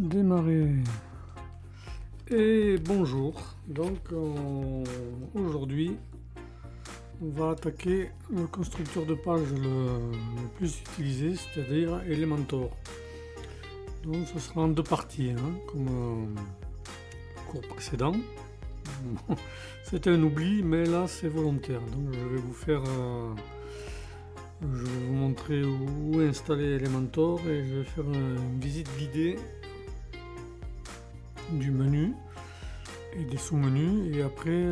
démarrer. Et bonjour, donc aujourd'hui on va attaquer le constructeur de page le plus utilisé, c'est-à-dire Elementor. Donc ce sera en deux parties, comme le cours précédent. C'était un oubli, mais là c'est volontaire. Donc je vais vous montrer où installer Elementor et je vais faire une visite guidée du menu et des sous-menus, et après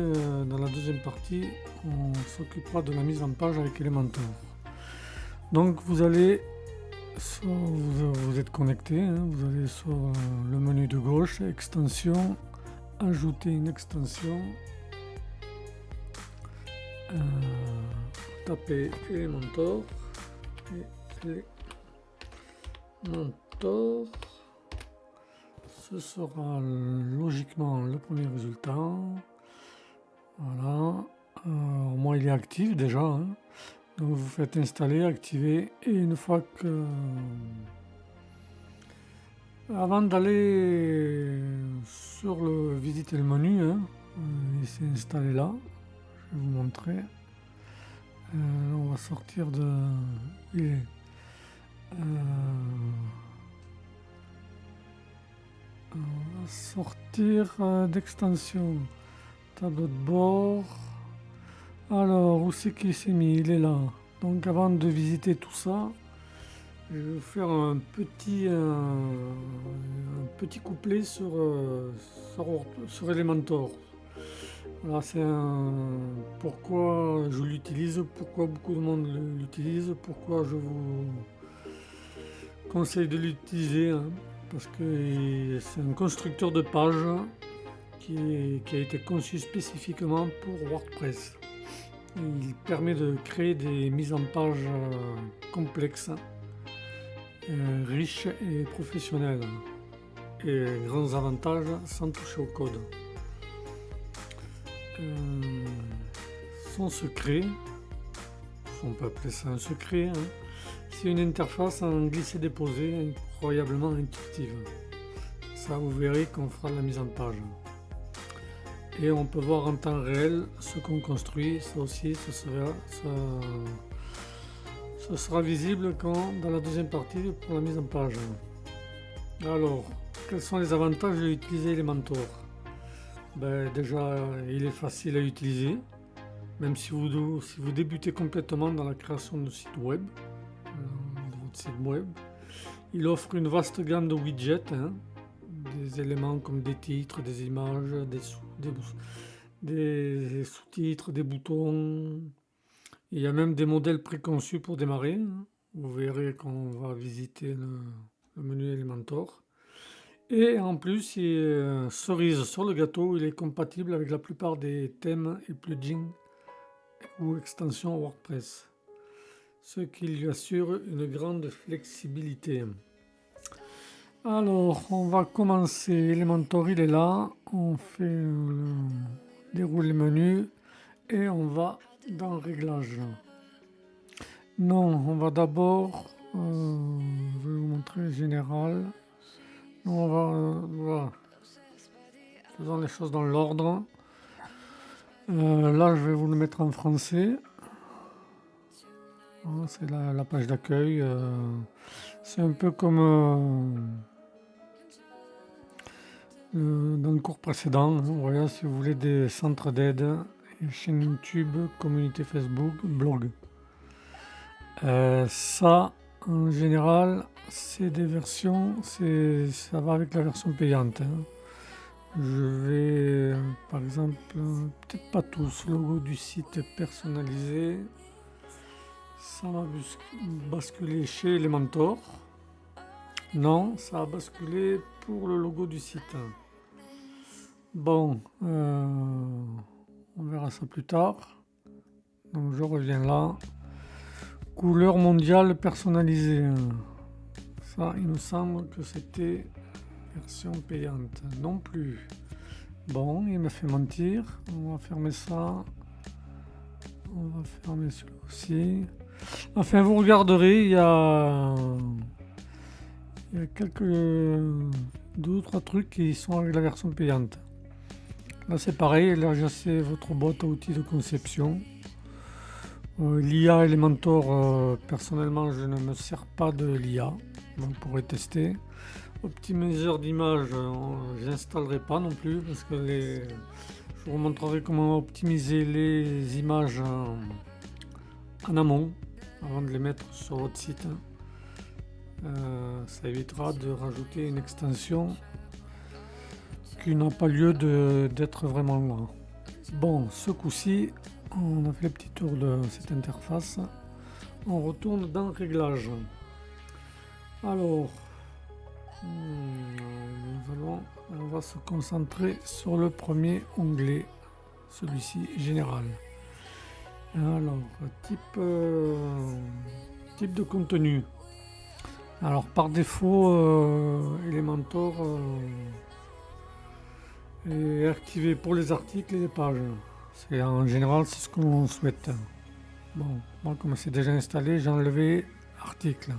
dans la deuxième partie on s'occupera de la mise en page avec Elementor. Donc vous êtes connecté, vous allez sur le menu de gauche, extension, ajouter une extension, tapez Elementor et Elementor. Ce sera logiquement le premier résultat. Voilà. Moi il est actif déjà. Donc vous faites installer, activer, et une fois que... Avant d'aller sur visiter le menu, il s'est installé là. Je vais vous montrer. On va sortir de... On va sortir d'extension, tableau de bord. Alors, où c'est qu'il s'est mis? Il est là. Donc avant de visiter tout ça, je vais vous faire un petit couplet sur Elementor. Voilà, c'est pourquoi je l'utilise, pourquoi beaucoup de monde l'utilise, pourquoi je vous conseille de l'utiliser. Parce que c'est un constructeur de pages qui a été conçu spécifiquement pour WordPress. Il permet de créer des mises en page complexes, riches et professionnelles, et grands avantages sans toucher au code. Son secret, on peut appeler ça un secret, c'est une interface en glisser-déposer incroyablement intuitive. Ça, vous verrez qu'on fera de la mise en page. Et on peut voir en temps réel ce qu'on construit. Ça aussi, ce sera visible dans la deuxième partie pour la mise en page. Alors, quels sont les avantages d'utiliser Elementor? Déjà, il est facile à utiliser, même si vous débutez complètement dans la création de site web. De votre site web. Il offre une vaste gamme de widgets, des éléments comme des titres, des images, des sous-titres, des boutons. Il y a même des modèles préconçus pour démarrer. Vous verrez quand on va visiter le menu Elementor. Et en plus, cerise sur le gâteau, il est compatible avec la plupart des thèmes et plugins ou extensions WordPress, ce qui lui assure une grande flexibilité. Alors, on va commencer. Elementor, il est là. On fait dérouler le menu et on va dans Réglages. Non, on va d'abord, je vais vous montrer Général. Voilà. Faisons les choses dans l'ordre. Là, je vais vous le mettre en français. C'est la page d'accueil. C'est un peu comme dans le cours précédent. Voilà, si vous voulez des centres d'aide, chaîne YouTube, communauté Facebook, blog. Ça, en général, c'est des versions, ça va avec la version payante. Je vais, par exemple, peut-être pas tous, logo du site personnalisé. Ça va basculer chez Elementor. Non, ça a basculé pour le logo du site. Bon, on verra ça plus tard. Donc je reviens là. Couleur mondiale personnalisée. Ça, il me semble que c'était version payante. Non plus. Bon, il m'a fait mentir. On va fermer ça. On va fermer celui-là aussi. Enfin, vous regarderez, il y a quelques ou trois trucs qui sont avec la version payante. Là c'est pareil, là c'est votre boîte à outils de conception. L'IA Elementor, personnellement je ne me sers pas de l'IA, donc vous pourrez tester. Optimiseur d'image, j'installerai pas non plus parce que je vous montrerai comment optimiser les images en amont avant de les mettre sur votre site. Ça évitera de rajouter une extension qui n'a pas lieu d'être vraiment là. Bon, ce coup-ci, on a fait le petit tour de cette interface. On retourne dans Réglages. Alors, on va se concentrer sur le premier onglet, celui-ci général. Alors, type de contenu. Alors par défaut, Elementor est activé pour les articles et les pages. En général, c'est ce qu'on souhaite. Bon, moi comme c'est déjà installé, j'ai enlevé article.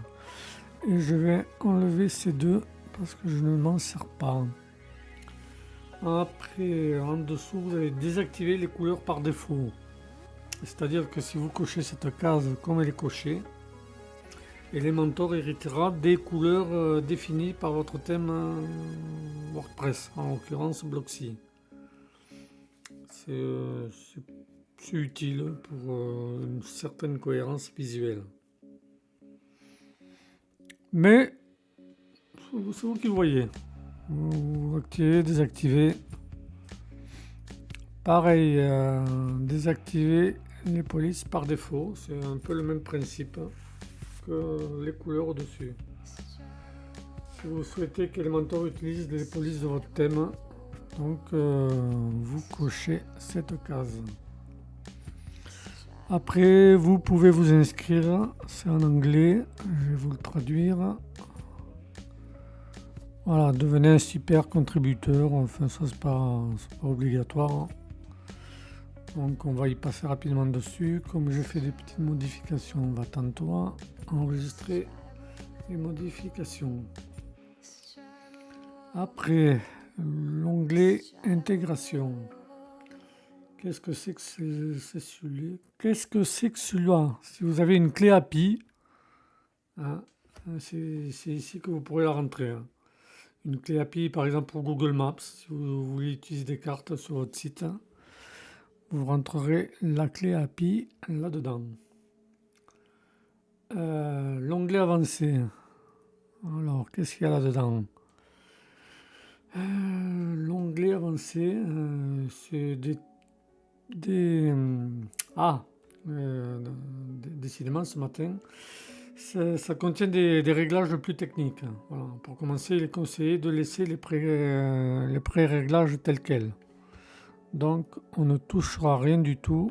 Et je vais enlever ces deux parce que je ne m'en sers pas. Après, en dessous, vous allez désactiver les couleurs par défaut. C'est-à-dire que si vous cochez cette case comme elle est cochée, Elementor héritera des couleurs définies par votre thème WordPress, en l'occurrence Blocksy. C'est utile pour une certaine cohérence visuelle. Mais c'est vous qui le voyez. Vous activez, désactivez. Pareil, désactiver les polices par défaut. C'est un peu le même principe que les couleurs au-dessus. Si vous souhaitez qu'Elementor utilise les polices de votre thème, donc vous cochez cette case. Après, vous pouvez vous inscrire, c'est en anglais, je vais vous le traduire. Voilà, devenez un super contributeur, enfin ça c'est pas obligatoire. Donc on va y passer rapidement dessus. Comme j'ai fait des petites modifications, on va tantôt enregistrer les modifications. Après, l'onglet intégration. Qu'est-ce que c'est que celui-là? Qu'est-ce que c'est que celui-là? Si vous avez une clé API, hein, c'est ici que vous pourrez la rentrer. Hein. Une clé API par exemple pour Google Maps, si vous voulez utiliser des cartes sur votre site, vous rentrerez la clé API là-dedans. L'onglet avancé. Alors, qu'est-ce qu'il y a là-dedans? L'onglet avancé, c'est décidément ce matin, ça contient des réglages plus techniques. Voilà. Pour commencer, il est conseillé de laisser les pré-réglages tels quels. Donc on ne touchera rien du tout,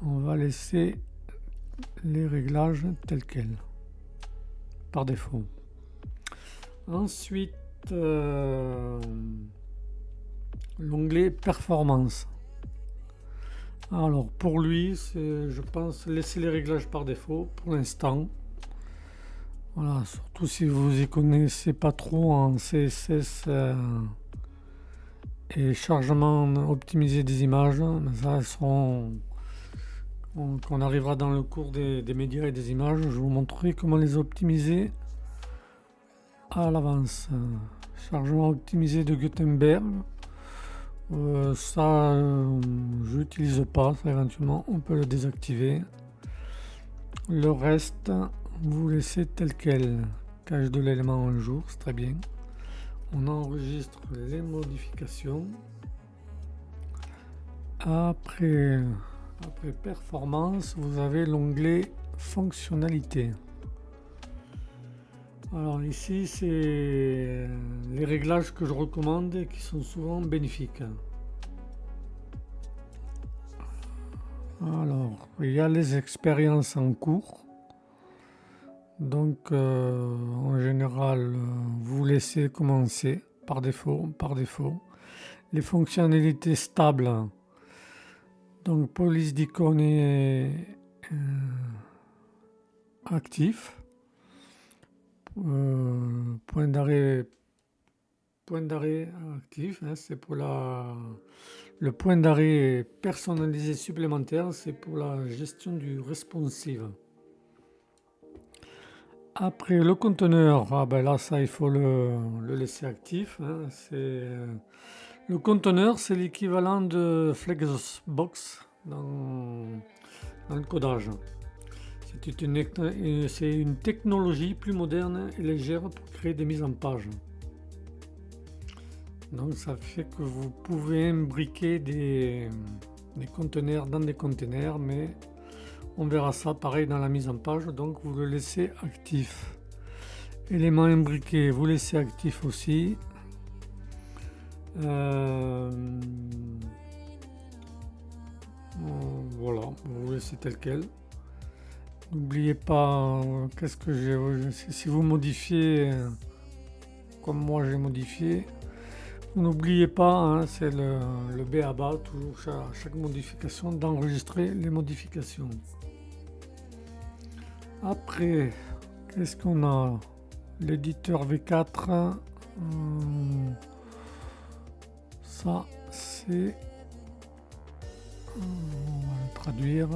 on va laisser les réglages tels quels, par défaut. Ensuite, l'onglet performance. Alors pour lui, je pense laisser les réglages par défaut pour l'instant. Voilà, surtout si vous y connaissez pas trop en CSS et chargement optimisé des images, ça qu'on arrivera dans le cours des médias et des images, je vous montrerai comment les optimiser à l'avance. Chargement optimisé de Gutenberg, ça je n'utilise pas, ça éventuellement on peut le désactiver. Le reste vous laissez tel quel. Cache de l'élément un jour, c'est très bien. On enregistre les modifications. Après performance, vous avez l'onglet fonctionnalité. Alors ici, c'est les réglages que je recommande et qui sont souvent bénéfiques. Alors, il y a les expériences en cours. Donc, en général, vous laissez commencer par défaut. Les fonctionnalités stables. Donc, police d'icône est actif. Point d'arrêt point d'arrêt actif, hein, c'est pour le point d'arrêt personnalisé supplémentaire, c'est pour la gestion du responsive. Après le conteneur, là ça il faut le laisser actif, hein, le conteneur c'est l'équivalent de Flexbox dans le codage. C'est une technologie plus moderne et légère pour créer des mises en page. Donc ça fait que vous pouvez imbriquer des conteneurs dans des conteneurs, mais on verra ça pareil dans la mise en page, donc vous le laissez actif. Élément imbriqué, vous laissez actif aussi. Voilà, vous laissez tel quel. N'oubliez pas, qu'est-ce que j'ai, si vous modifiez comme moi j'ai modifié, n'oubliez pas, hein, c'est le B à bas, toujours chaque modification, d'enregistrer les modifications. Après, qu'est-ce qu'on a? L'éditeur V4, ça c'est, on va le traduire,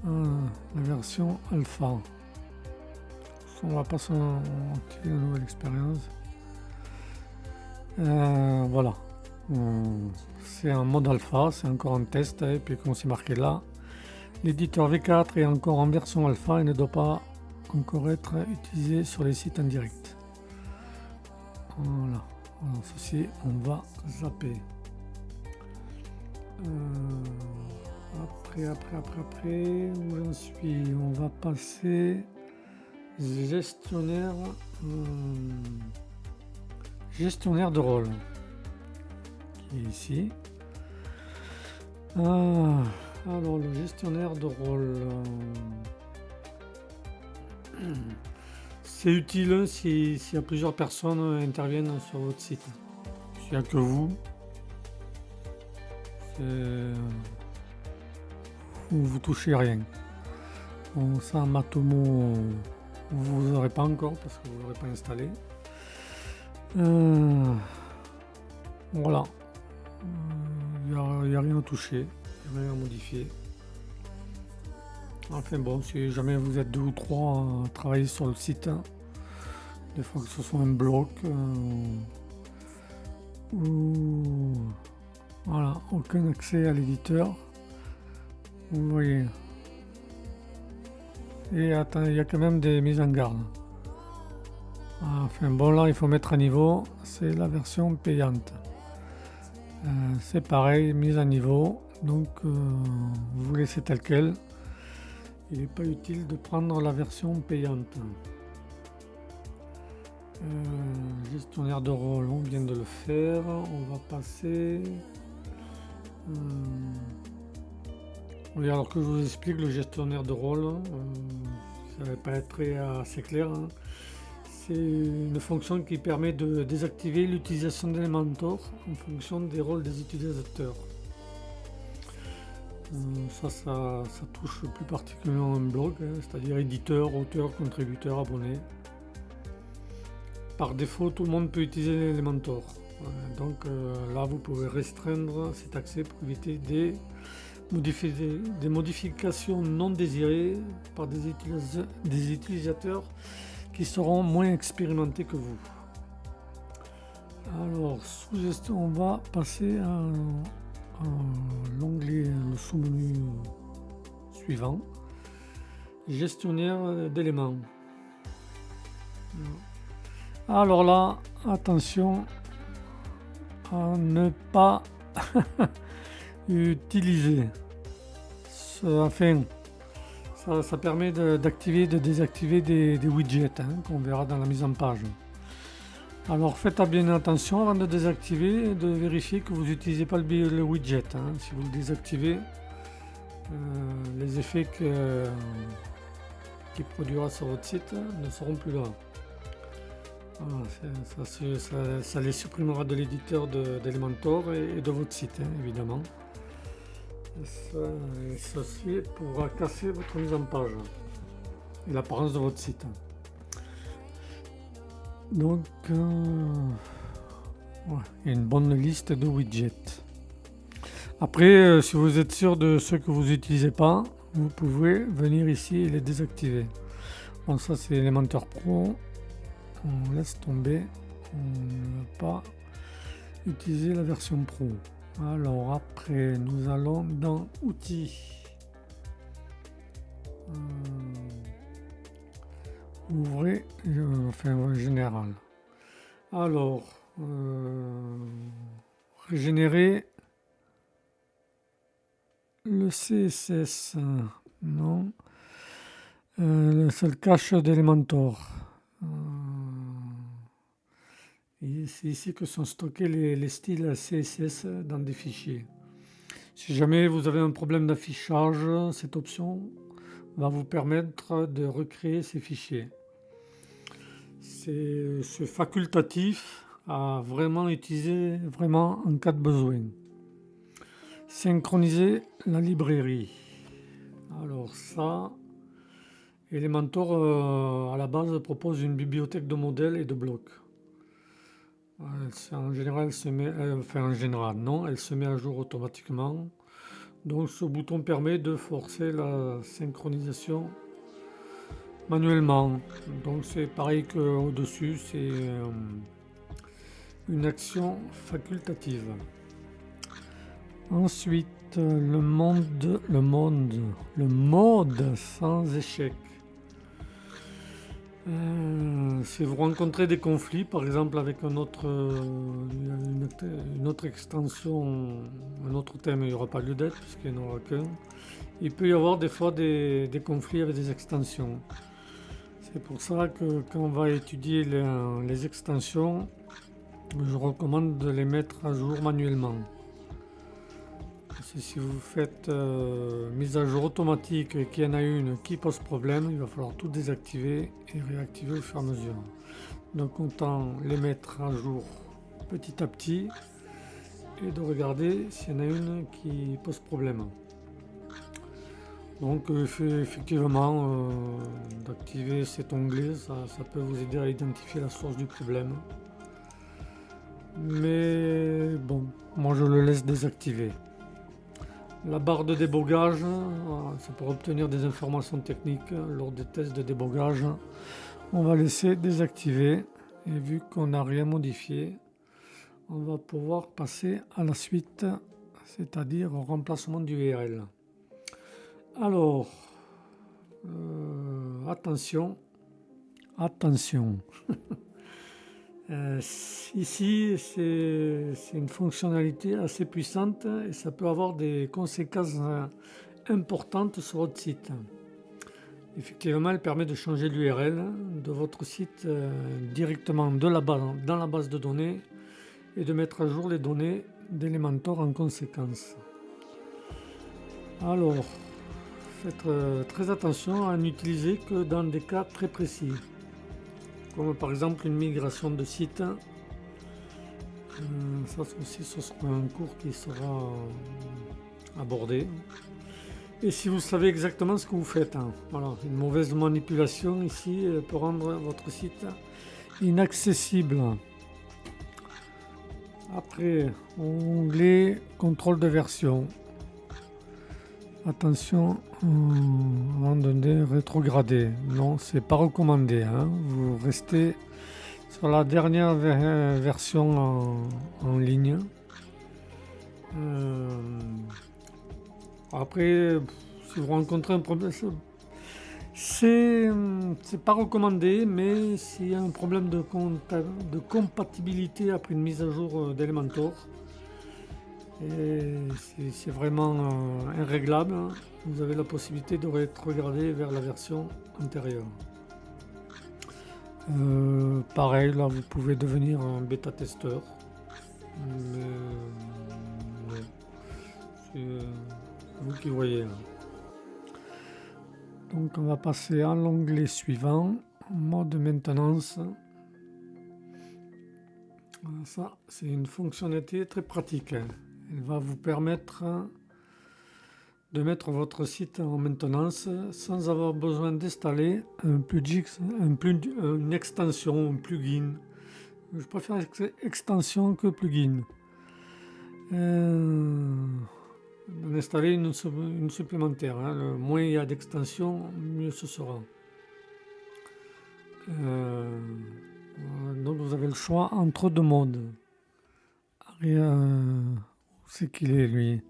la version alpha. On va pas s'en tirer une nouvelle expérience. Voilà, c'est un mode alpha, c'est encore un test, et puis comme c'est marqué là, l'éditeur V4 est encore en version alpha et ne doit pas encore être utilisé sur les sites en direct. Voilà, alors ceci on va zapper. Après, où j'en suis? On va passer gestionnaire de rôle qui est ici. Alors le gestionnaire de rôle, c'est utile s'il y a plusieurs personnes interviennent sur votre site. S'il n'y a que vous, vous touchez rien. Bon, ça Matomo vous n'aurez pas encore parce que vous ne l'aurez pas installé. Voilà, il n'y a rien à toucher, il n'y a rien à modifier. Enfin bon, si jamais vous êtes 2 ou 3 à travailler sur le site, hein, des fois que ce soit un bloc ou voilà, aucun accès à l'éditeur, vous voyez. Et attends, il y a quand même des mises en garde. Enfin bon, là il faut mettre à niveau, c'est la version payante. C'est pareil, mise à niveau, donc vous laissez tel quel. Il n'est pas utile de prendre la version payante. Gestionnaire de rôle, on vient de le faire. On va passer. Oui, alors que je vous explique le gestionnaire de rôle, ça ne va pas être assez clair. Hein. C'est une fonction qui permet de désactiver l'utilisation d'Elementor en fonction des rôles des utilisateurs. Ça touche plus particulièrement un blog, hein, c'est-à-dire éditeur, auteur, contributeur, abonné. Par défaut, tout le monde peut utiliser Elementor. Donc là, vous pouvez restreindre cet accès pour éviter des modifications non désirées par des utilisateurs qui seront moins expérimentés que vous. Alors, sous gestion, on va passer à l'onglet, le sous-menu suivant, gestionnaire d'éléments. Alors là, attention à ne pas utiliser. Enfin, ça permet d'activer et de désactiver des widgets, hein, qu'on verra dans la mise en page. Alors faites bien attention avant de désactiver et de vérifier que vous n'utilisez pas le widget. Hein. Si vous le désactivez, les effets qu'il produira sur votre site ne seront plus là. Voilà, ça les supprimera de l'éditeur d'Elementor et de votre site, hein, évidemment. Et ceci pourra casser votre mise en page et l'apparence de votre site. Donc, ouais, il y a une bonne liste de widgets. Après, si vous êtes sûr de ceux que vous n'utilisez pas, vous pouvez venir ici et les désactiver. Bon, ça c'est Elementor Pro. On laisse tomber. On ne va pas utiliser la version Pro. Alors après, nous allons dans Outils. Ouvrez, enfin général. Alors, régénérer le CSS, non. C'est le cache d'Elementor. Et c'est ici que sont stockés les styles CSS dans des fichiers. Si jamais vous avez un problème d'affichage, cette option va vous permettre de recréer ces fichiers. C'est facultatif à vraiment utiliser vraiment en cas de besoin. Synchroniser la librairie. Alors ça, Elementor à la base propose une bibliothèque de modèles et de blocs. En général, elle se met, non, elle se met à jour automatiquement. Donc ce bouton permet de forcer la synchronisation manuellement. Donc c'est pareil qu'au-dessus, c'est une action facultative. Ensuite, le mode sans échec. Si vous rencontrez des conflits, par exemple avec une autre extension, un autre thème, il n'y aura pas lieu d'être puisqu'il n'y en aura qu'un. Il peut y avoir des fois des conflits avec des extensions. C'est pour ça que quand on va étudier les extensions, je recommande de les mettre à jour manuellement. Si vous faites mise à jour automatique et qu'il y en a une qui pose problème, il va falloir tout désactiver et réactiver au fur et à mesure. Donc autant les mettre à jour petit à petit et de regarder s'il y en a une qui pose problème. Donc effectivement, d'activer cet onglet, ça peut vous aider à identifier la source du problème. Mais bon, moi je le laisse désactiver. La barre de débogage, c'est pour obtenir des informations techniques lors des tests de débogage. On va laisser désactiver et vu qu'on n'a rien modifié, on va pouvoir passer à la suite, c'est-à-dire au remplacement du URL. Alors, attention, ici c'est une fonctionnalité assez puissante et ça peut avoir des conséquences importantes sur votre site. Effectivement, elle permet de changer l'URL de votre site directement dans la base de données et de mettre à jour les données d'Elementor en conséquence. Alors, faites très attention à n'utiliser que dans des cas très précis, comme par exemple une migration de site. Ça aussi, ce sera un cours qui sera abordé. Et si vous savez exactement ce que vous faites, voilà, une mauvaise manipulation ici peut rendre votre site inaccessible. Après, onglet contrôle de version. Attention, à un moment donné, rétrograder. Non, c'est pas recommandé. Vous restez sur la dernière version en ligne. Après, si vous rencontrez un problème, c'est pas recommandé, mais s'il y a un problème de compatibilité après une mise à jour d'Elementor, et c'est vraiment irréglable, vous avez la possibilité de rétrograder vers la version antérieure. Pareil, là vous pouvez devenir un bêta-testeur. C'est vous qui voyez. Donc on va passer à l'onglet suivant, mode maintenance. Ça, c'est une fonctionnalité très pratique. Elle va vous permettre de mettre votre site en maintenance sans avoir besoin d'installer une extension, un plugin Je préfère extension que plugin. D'en installer une supplémentaire. Hein. Le moins il y a d'extensions, mieux ce sera. Donc vous avez le choix entre deux modes. Où c'est qu'il est lui?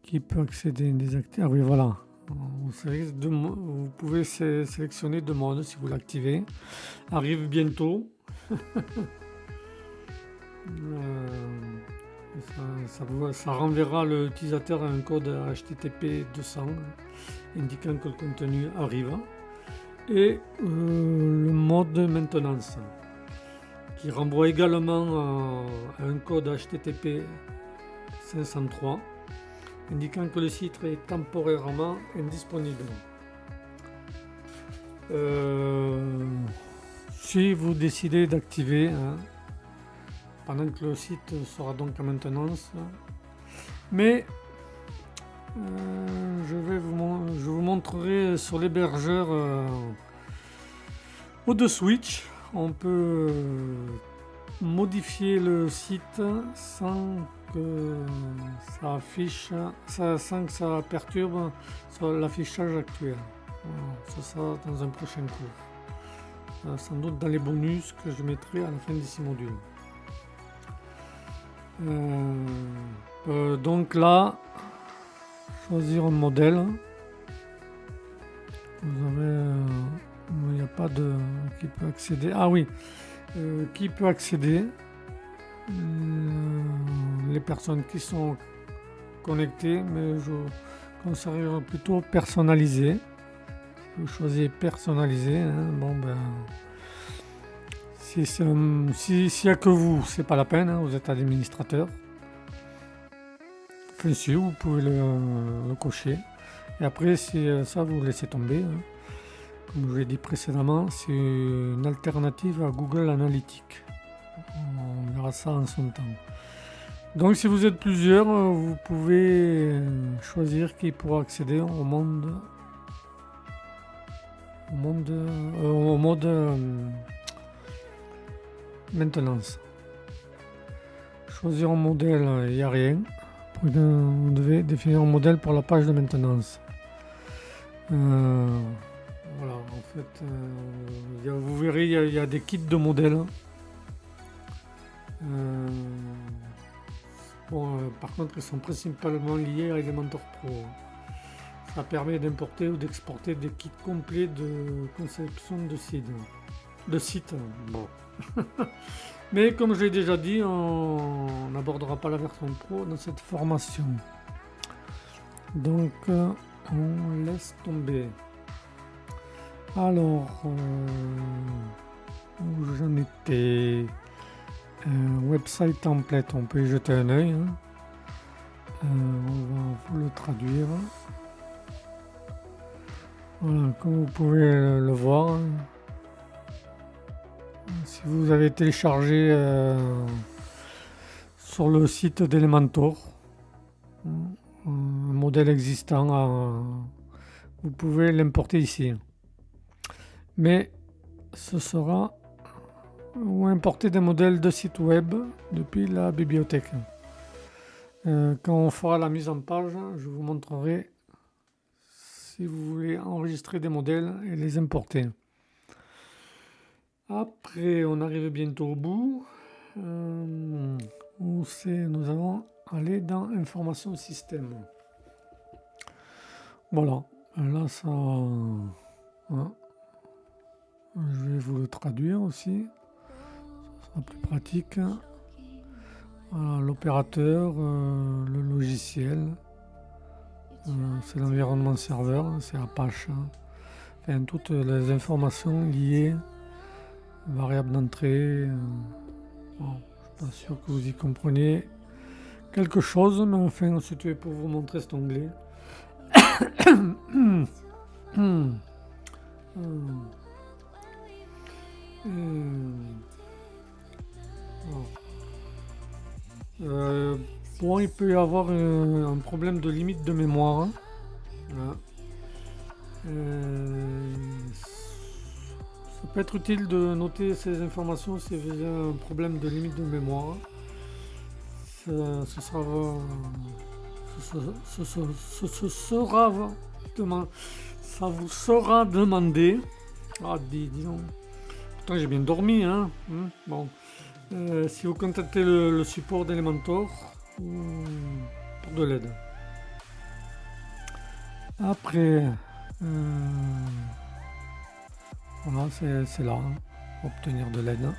Qui peut accéder désactiver? Ah oui, voilà. Vous pouvez sélectionner deux modes si vous l'activez. Arrive bientôt. Ça renverra l'utilisateur à un code HTTP 200 indiquant que le contenu arrive. Et le mode maintenance qui renvoie également à un code HTTP 503 indiquant que le site est temporairement indisponible. Si vous décidez d'activer pendant que le site sera donc en maintenance, mais je vous montrerai sur l'hébergeur Odeswitch. On peut modifier le site sans que ça affiche, sans que ça perturbe l'affichage actuel. Voilà, c'est ça dans un prochain cours. Sans doute dans les bonus que je mettrai à la fin de ces modules. Donc là, choisir un modèle. Vous avez, il n'y a pas de qui peut accéder. Ah oui, qui peut accéder? Les personnes qui sont connectées, mais je conseillerais plutôt personnaliser. Vous choisissez personnaliser. Hein. Bon ben, s'il n'y a que vous, c'est pas la peine. Hein. Vous êtes administrateur. Enfin, si vous pouvez le cocher. Et après, si ça vous laissez tomber. Hein. Comme je vous l'ai dit précédemment, c'est une alternative à Google Analytics. On verra ça en son temps. Donc si vous êtes plusieurs, vous pouvez choisir qui pourra accéder au mode maintenance. Choisir un modèle, il n'y a rien. Vous devez définir un modèle pour la page de maintenance. Voilà, en fait, vous verrez, il y a des kits de modèles. Par contre, ils sont principalement liés à Elementor Pro. Ça permet d'importer ou d'exporter des kits complets de conception de site. Bon. Mais comme je l'ai déjà dit, on n'abordera pas la version pro dans cette formation. Donc, on laisse tomber. Alors, où j'en étais? Website template, on peut y jeter un œil. Hein. On va vous le traduire. Voilà, comme vous pouvez le voir. Si vous avez téléchargé sur le site d'Elementor un modèle existant, vous pouvez l'importer ici. Mais ce sera ou importer des modèles de site web depuis la bibliothèque. Quand on fera la mise en page, je vous montrerai si vous voulez enregistrer des modèles et les importer. Après, on arrive bientôt au bout. Où c'est? Nous allons aller dans Information Système. Voilà. Là, ça... Hein. Je vais vous le traduire aussi. Ça sera plus pratique. Voilà, l'opérateur, le logiciel. C'est l'environnement serveur, c'est Apache. Enfin, toutes les informations liées, variables d'entrée. Bon, je ne suis pas sûr que vous y compreniez quelque chose, mais enfin, c'était pour vous montrer cet onglet. Bon, il peut y avoir un problème de limite de mémoire. Voilà. Ça peut être utile de noter ces informations si vous avez un problème de limite de mémoire. Ce sera, ça vous sera demandé. Ah, disons. Pourtant, j'ai bien dormi, hein. Bon. Si vous contactez le support d'Elementor pour de l'aide. Après, voilà, c'est là, hein, obtenir de l'aide.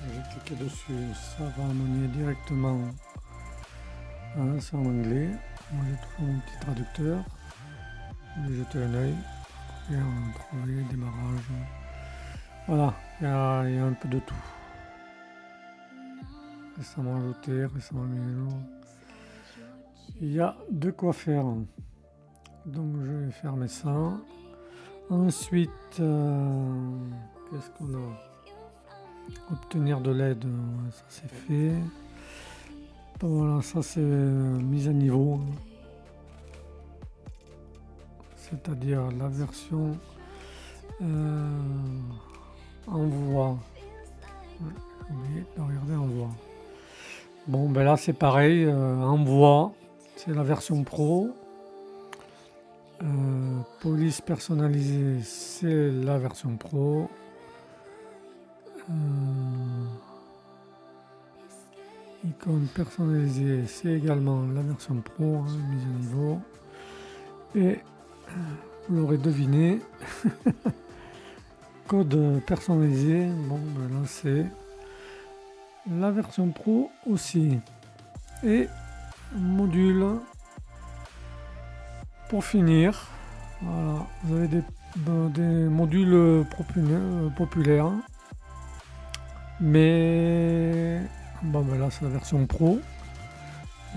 Je vais cliquer dessus, ça va m'amener directement. C'est en anglais. Moi j'ai trouvé mon petit traducteur. Je vais jeter un œil. Et on trouver démarrage. Voilà, il y a un peu de tout. Récemment ajouté, récemment mis à jour. Il y a de quoi faire. Donc je vais fermer ça. Ensuite, qu'est-ce qu'on a? Obtenir de l'aide, ça c'est fait. Voilà, ça c'est mise à niveau. C'est-à-dire la version envoi. J'ai oublié de regarder envoi. Bon, ben là c'est pareil, envoi, c'est la version pro. Police personnalisée, c'est la version pro. Icône personnalisée, c'est également la version pro, hein, mise à niveau. Et vous l'aurez deviné, code personnalisé, bon ben là c'est la version pro aussi. Et module pour finir. Voilà, vous avez des modules populaires. Mais bon ben là c'est la version pro.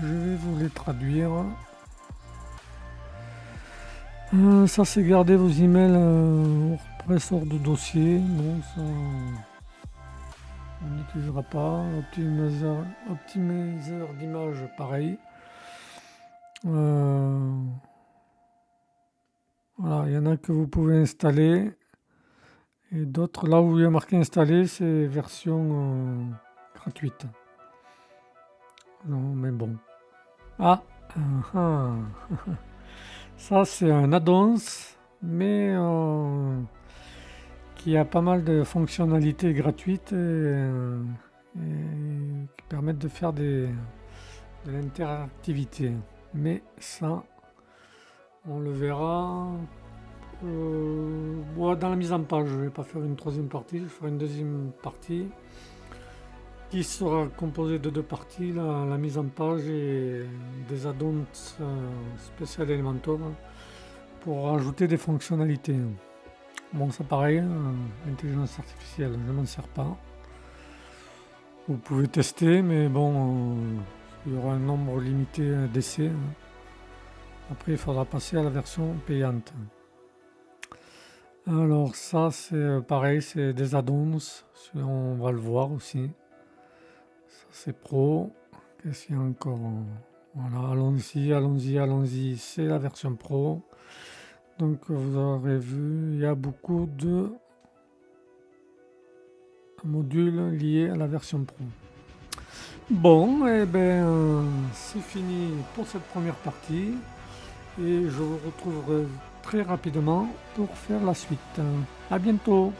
Je vais vous les traduire. Ça c'est garder vos emails WordPress hors de dossier. Non, ça on n'utilisera pas. Optimiseur d'image pareil. Voilà, il y en a que vous pouvez installer. Et d'autres, là où il y a marqué installer, c'est version gratuite. Non, mais bon. Ça c'est un add-ons, mais qui a pas mal de fonctionnalités gratuites et qui permettent de faire de l'interactivité. Mais ça, on le verra dans la mise en page. Je ne vais pas faire une troisième partie, je ferai une deuxième partie qui sera composée de deux parties, la mise en page et des add-ons spécial Elementor pour ajouter des fonctionnalités. Bon, ça pareil, l'intelligence artificielle, je ne m'en sers pas. Vous pouvez tester, mais bon, il y aura un nombre limité d'essais. Après, il faudra passer à la version payante. Alors ça, c'est pareil, c'est des add-ons, on va le voir aussi. Ça, c'est pro. Qu'est-ce qu'il y a encore? Voilà, allons-y, c'est la version pro. Donc vous aurez vu, il y a beaucoup de modules liés à la version pro. Bon, et ben c'est fini pour cette première partie et je vous retrouverai très rapidement pour faire la suite. À bientôt.